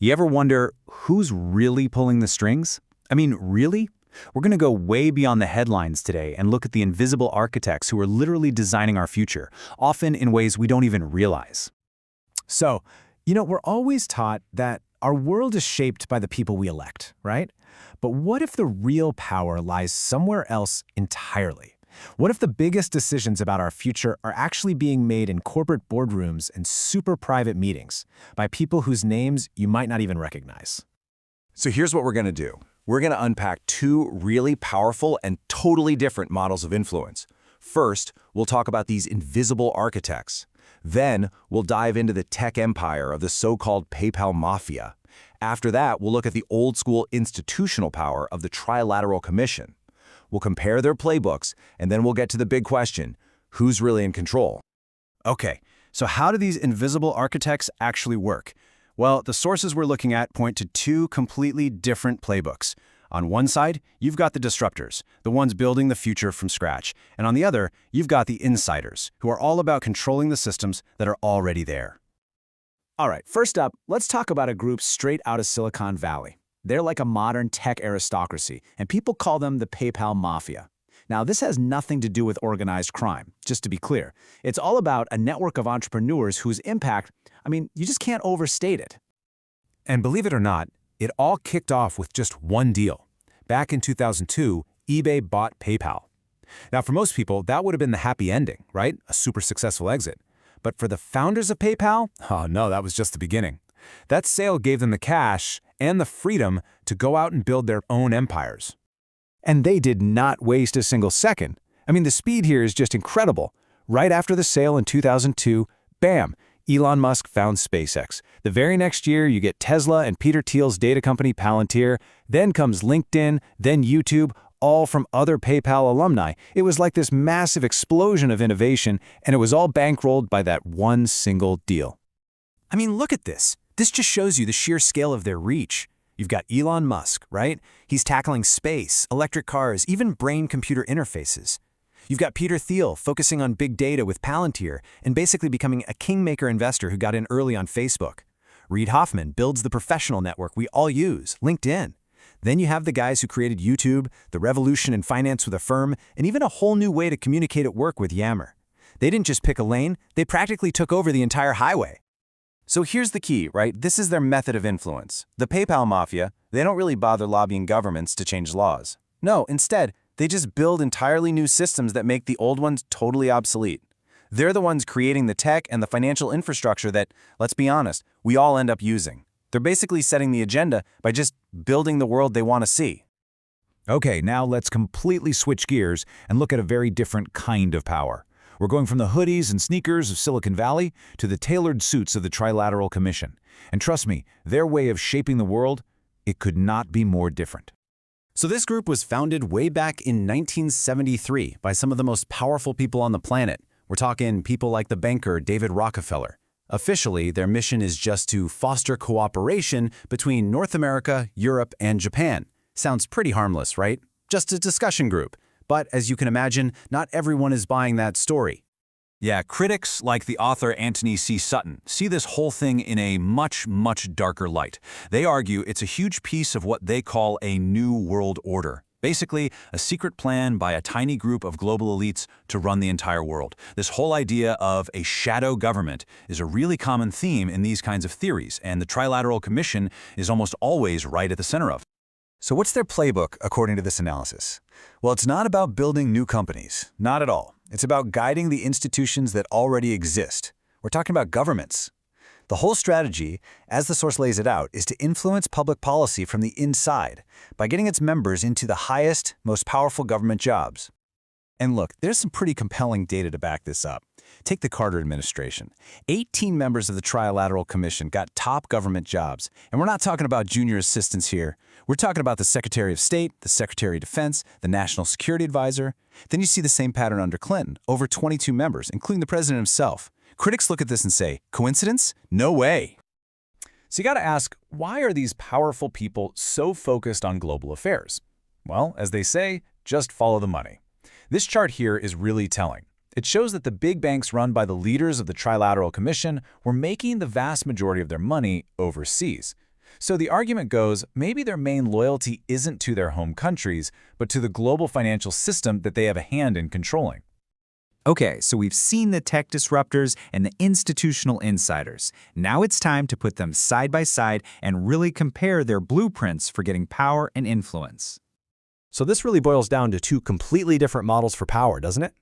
You ever wonder who's really pulling the strings? I mean, really? We're going to go way beyond the headlines today and look at the invisible architects who are literally designing our future, often in ways we don't even realize. So, we're always taught that our world is shaped by the people we elect, right? But what if the real power lies somewhere else entirely? What if the biggest decisions about our future are actually being made in corporate boardrooms and super private meetings by people whose names you might not even recognize? So here's what we're going to do. We're going to unpack two really powerful and totally different models of influence. First, we'll talk about these invisible architects. Then, we'll dive into the tech empire of the so-called PayPal mafia. After that, we'll look at the old-school institutional power of the Trilateral Commission. We'll compare their playbooks, and then we'll get to the big question, who's really in control? Okay, so how do these invisible architects actually work? Well, the sources we're looking at point to two completely different playbooks. On one side, you've got the disruptors, the ones building the future from scratch. And on the other, you've got the insiders, who are all about controlling the systems that are already there. All right, first up, let's talk about a group straight out of Silicon Valley. They're like a modern tech aristocracy, and people call them the PayPal mafia. Now, this has nothing to do with organized crime, just to be clear. It's all about a network of entrepreneurs whose impact, you just can't overstate it. And believe it or not, it all kicked off with just one deal. Back in 2002, eBay bought PayPal. Now, for most people, that would have been the happy ending, right? A super successful exit. But for the founders of PayPal, oh no, that was just the beginning. That sale gave them the cash and the freedom to go out and build their own empires. And they did not waste a single second. The speed here is just incredible. Right after the sale in 2002, bam, Elon Musk found SpaceX. The very next year, you get Tesla and Peter Thiel's data company Palantir. Then comes LinkedIn, then YouTube, all from other PayPal alumni. It was like this massive explosion of innovation, and it was all bankrolled by that one single deal. Look at this. This just shows you the sheer scale of their reach. You've got Elon Musk, right? He's tackling space, electric cars, even brain-computer interfaces. You've got Peter Thiel focusing on big data with Palantir and basically becoming a kingmaker investor who got in early on Facebook. Reid Hoffman builds the professional network we all use, LinkedIn. Then you have the guys who created YouTube, the revolution in finance with Affirm, and even a whole new way to communicate at work with Yammer. They didn't just pick a lane, they practically took over the entire highway. So here's the key, right? This is their method of influence. The PayPal mafia, they don't really bother lobbying governments to change laws. No, instead, they just build entirely new systems that make the old ones totally obsolete. They're the ones creating the tech and the financial infrastructure that, let's be honest, we all end up using. They're basically setting the agenda by just building the world they want to see. Okay, now let's completely switch gears and look at a very different kind of power. We're going from the hoodies and sneakers of Silicon Valley to the tailored suits of the Trilateral Commission. And trust me, their way of shaping the world, it could not be more different. So this group was founded way back in 1973 by some of the most powerful people on the planet. We're talking people like the banker David Rockefeller. Officially, their mission is just to foster cooperation between North America, Europe, and Japan. Sounds pretty harmless, right? Just a discussion group. But as you can imagine, not everyone is buying that story. Yeah, critics like the author Anthony C. Sutton see this whole thing in a much, much darker light. They argue it's a huge piece of what they call a new world order. Basically, a secret plan by a tiny group of global elites to run the entire world. This whole idea of a shadow government is a really common theme in these kinds of theories, and the Trilateral Commission is almost always right at the center of it. So what's their playbook, according to this analysis? Well, it's not about building new companies. Not at all. It's about guiding the institutions that already exist. We're talking about governments. The whole strategy, as the source lays it out, is to influence public policy from the inside by getting its members into the highest, most powerful government jobs. And look, there's some pretty compelling data to back this up. Take the Carter administration. 18 members of the Trilateral Commission got top government jobs. And we're not talking about junior assistants here. We're talking about the Secretary of State, the Secretary of Defense, the National Security Advisor. Then you see the same pattern under Clinton, over 22 members, including the president himself. Critics look at this and say, coincidence? No way. So you got to ask, why are these powerful people so focused on global affairs? Well, as they say, just follow the money. This chart here is really telling. It shows that the big banks run by the leaders of the Trilateral Commission were making the vast majority of their money overseas. So the argument goes, maybe their main loyalty isn't to their home countries, but to the global financial system that they have a hand in controlling. Okay, so we've seen the tech disruptors and the institutional insiders. Now it's time to put them side by side and really compare their blueprints for getting power and influence. So this really boils down to two completely different models for power, doesn't it?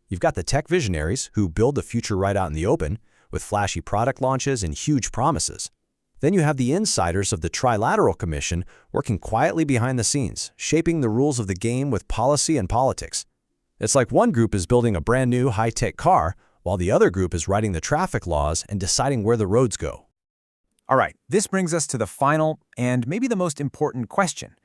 You've got the tech visionaries who build the future right out in the open, with flashy product launches and huge promises. Then you have the insiders of the Trilateral Commission working quietly behind the scenes, shaping the rules of the game with policy and politics. It's like one group is building a brand new high-tech car, while the other group is writing the traffic laws and deciding where the roads go. All right, this brings us to the final and maybe the most important question.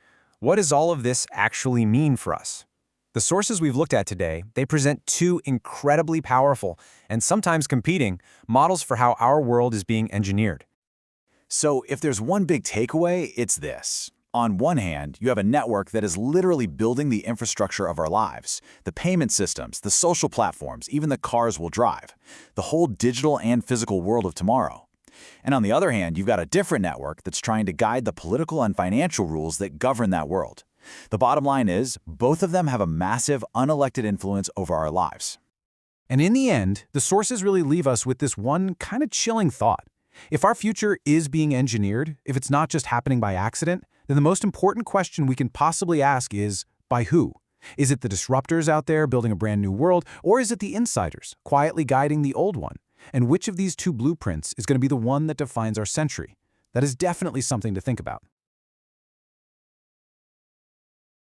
What does all of this actually mean for us? The sources we've looked at today, they present two incredibly powerful and sometimes competing models for how our world is being engineered. So if there's one big takeaway, it's this. On one hand, you have a network that is literally building the infrastructure of our lives, the payment systems, the social platforms, even the cars we'll drive, the whole digital and physical world of tomorrow. And on the other hand, you've got a different network that's trying to guide the political and financial rules that govern that world. The bottom line is, both of them have a massive, unelected influence over our lives. And in the end, the sources really leave us with this one kind of chilling thought. If our future is being engineered, if it's not just happening by accident, then the most important question we can possibly ask is, by who? Is it the disruptors out there building a brand new world, or is it the insiders quietly guiding the old one? And which of these two blueprints is going to be the one that defines our century? That is definitely something to think about.